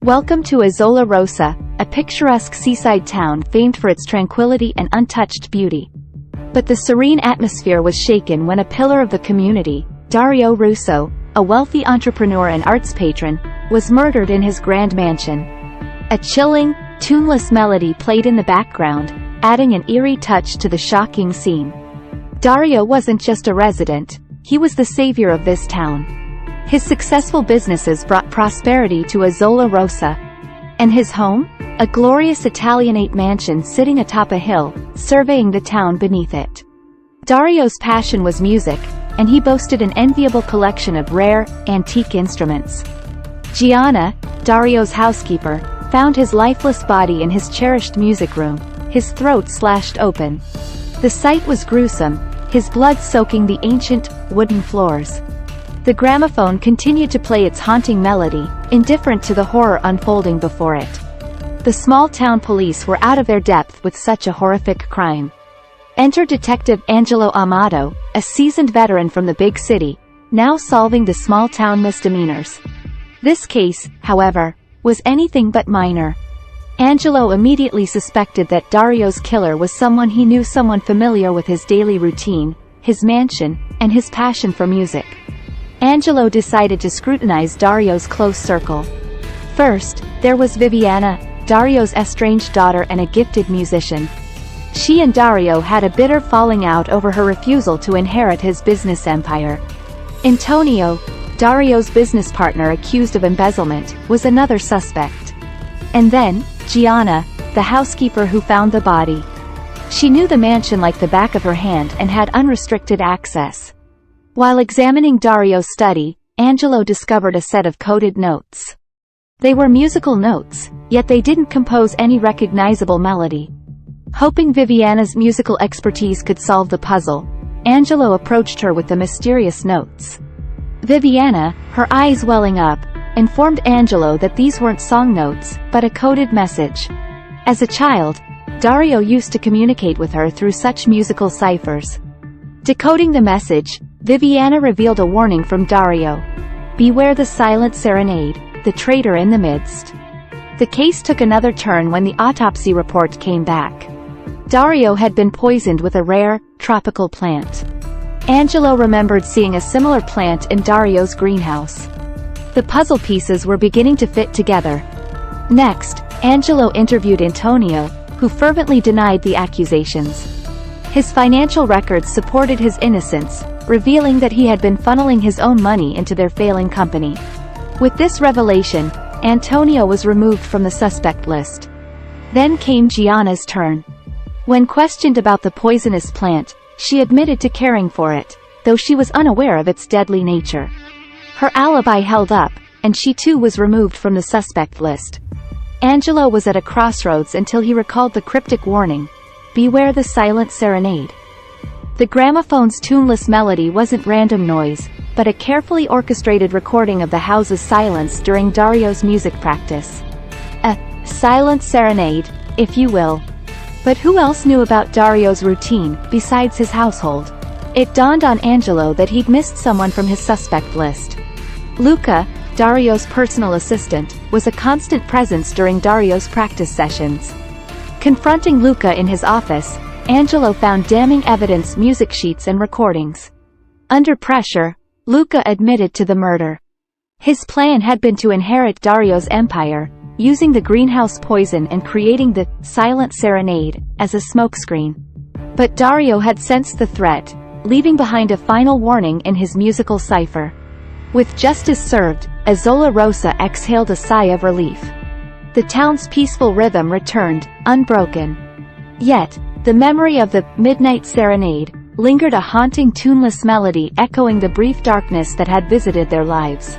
Welcome to Isola Rossa, a picturesque seaside town famed for its tranquility and untouched beauty. But the serene atmosphere was shaken when a pillar of the community, Dario Russo, a wealthy entrepreneur and arts patron, was murdered in his grand mansion. A chilling, tuneless melody played in the background, adding an eerie touch to the shocking scene. Dario wasn't just a resident, he was the savior of this town. His successful businesses brought prosperity to Isola Rossa. And his home? A glorious Italianate mansion sitting atop a hill, surveying the town beneath it. Dario's passion was music, and he boasted an enviable collection of rare, antique instruments. Gianna, Dario's housekeeper, found his lifeless body in his cherished music room, his throat slashed open. The sight was gruesome, his blood soaking the ancient, wooden floors. The gramophone continued to play its haunting melody, indifferent to the horror unfolding before it. The small-town police were out of their depth with such a horrific crime. Enter Detective Angelo Amato, a seasoned veteran from the big city, now solving the small-town misdemeanors. This case, however, was anything but minor. Angelo immediately suspected that Dario's killer was someone he knew, someone familiar with his daily routine, his mansion, and his passion for music. Angelo decided to scrutinize Dario's close circle. First, there was Viviana, Dario's estranged daughter and a gifted musician. She and Dario had a bitter falling out over her refusal to inherit his business empire. Antonio, Dario's business partner accused of embezzlement, was another suspect. And then, Gianna, the housekeeper who found the body. She knew the mansion like the back of her hand and had unrestricted access. While examining Dario's study, Angelo discovered a set of coded notes. They were musical notes, yet they didn't compose any recognizable melody. Hoping Viviana's musical expertise could solve the puzzle, Angelo approached her with the mysterious notes. Viviana, her eyes welling up, informed Angelo that these weren't song notes, but a coded message. As a child, Dario used to communicate with her through such musical ciphers. Decoding the message, Viviana revealed a warning from Dario. Beware the silent serenade, the traitor in the midst. The case took another turn when the autopsy report came back. Dario had been poisoned with a rare, tropical plant. Angelo remembered seeing a similar plant in Dario's greenhouse. The puzzle pieces were beginning to fit together. Next, Angelo interviewed Antonio, who fervently denied the accusations. His financial records supported his innocence, revealing that he had been funneling his own money into their failing company. With this revelation, Antonio was removed from the suspect list. Then came Gianna's turn. When questioned about the poisonous plant, she admitted to caring for it, though she was unaware of its deadly nature. Her alibi held up, and she too was removed from the suspect list. Angelo was at a crossroads until he recalled the cryptic warning, "Beware the silent serenade." The gramophone's tuneless melody wasn't random noise, but a carefully orchestrated recording of the house's silence during Dario's music practice. A silent serenade, if you will. But who else knew about Dario's routine, besides his household? It dawned on Angelo that he'd missed someone from his suspect list. Luca, Dario's personal assistant, was a constant presence during Dario's practice sessions. Confronting Luca in his office, Angelo found damning evidence, music sheets and recordings. Under pressure, Luca admitted to the murder. His plan had been to inherit Dario's empire, using the greenhouse poison and creating the silent serenade as a smokescreen. But Dario had sensed the threat, leaving behind a final warning in his musical cipher. With justice served, Isola Rossa exhaled a sigh of relief. The town's peaceful rhythm returned, unbroken. Yet, the memory of the Midnight Serenade lingered, a haunting tuneless melody echoing the brief darkness that had visited their lives.